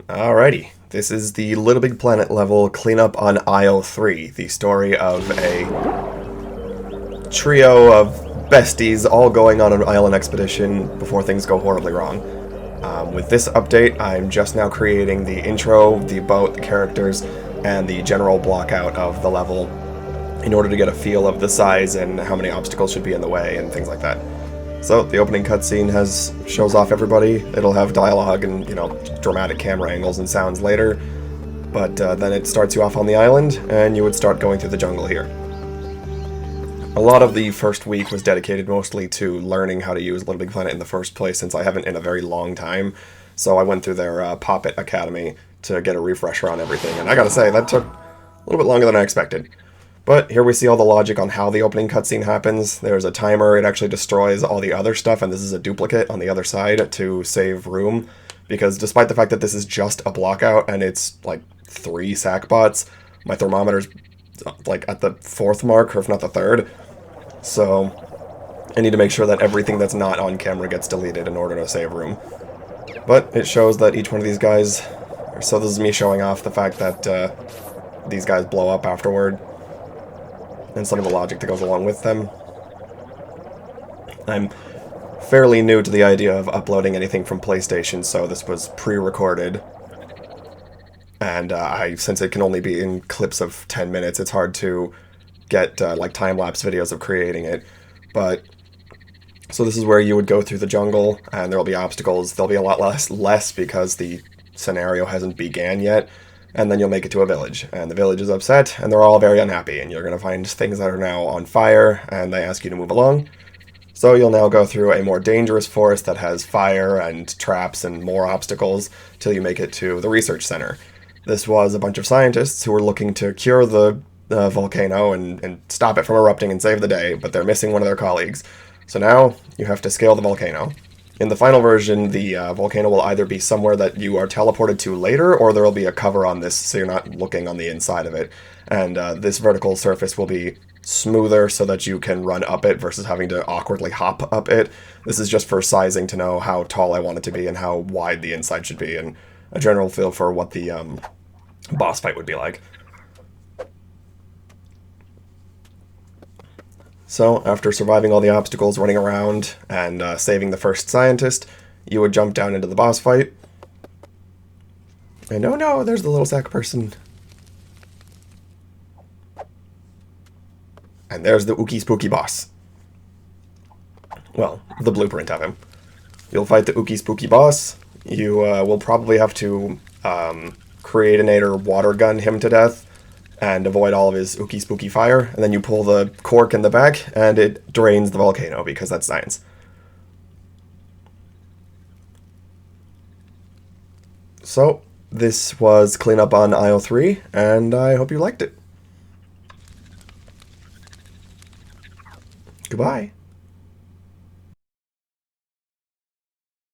Alrighty, this is the Littlebig Planet level cleanup on IO3, the story of a trio of besties all going on an island expedition before things go horribly wrong. With this update, I'm just now creating the intro, the boat, the characters, and the general blockout of the level in order to get a feel of the size and how many obstacles should be in the way and things like that. So the opening cutscene shows off everybody. It'll have dialogue and, dramatic camera angles and sounds later. But then it starts you off on the island, and you would start going through the jungle here. A lot of the first week was dedicated mostly to learning how to use Littlebig Planet in the first place, since I haven't in a very long time. So I went through their Poppet Academy to get a refresher on everything, and I gotta say, that took a little bit longer than I expected. But here we see all the logic on how the opening cutscene happens. There's a timer, it actually destroys all the other stuff, and this is a duplicate on the other side to save room. Because despite the fact that this is just a blockout and it's like 3 sack bots, my thermometer's like at the 4th mark, or if not the 3rd. So I need to make sure that everything that's not on camera gets deleted in order to save room. But it shows that each one of these guys... So this is me showing off the fact that these guys blow up afterward, and some of the logic that goes along with them. I'm fairly new to the idea of uploading anything from PlayStation, so this was pre-recorded. And since it can only be in clips of 10 minutes, it's hard to get like time-lapse videos of creating it. But so this is where you would go through the jungle, and there'll be obstacles. There'll be a lot less because the scenario hasn't began yet. And then you'll make it to a village, and the village is upset, and they're all very unhappy, and you're going to find things that are now on fire, and they ask you to move along. So you'll now go through a more dangerous forest that has fire and traps and more obstacles till you make it to the research center. This was a bunch of scientists who were looking to cure the volcano and stop it from erupting and save the day, but they're missing one of their colleagues. So now you have to scale the volcano. In the final version, the volcano will either be somewhere that you are teleported to later, or there will be a cover on this so you're not looking on the inside of it. And this vertical surface will be smoother so that you can run up it versus having to awkwardly hop up it. This is just for sizing to know how tall I want it to be and how wide the inside should be, and a general feel for what the boss fight would be like. So, after surviving all the obstacles, running around, and saving the first scientist, you would jump down into the boss fight. And oh no, there's the little sack person. And there's the Ookie Spooky boss. Well, the blueprint of him. You'll fight the Ookie Spooky boss. You will probably have to creatinate or water gun him to death and avoid all of his ookie spooky fire, and then you pull the cork in the back, and it drains the volcano, because that's science. So, this was cleanup on IO3, and I hope you liked it. Goodbye.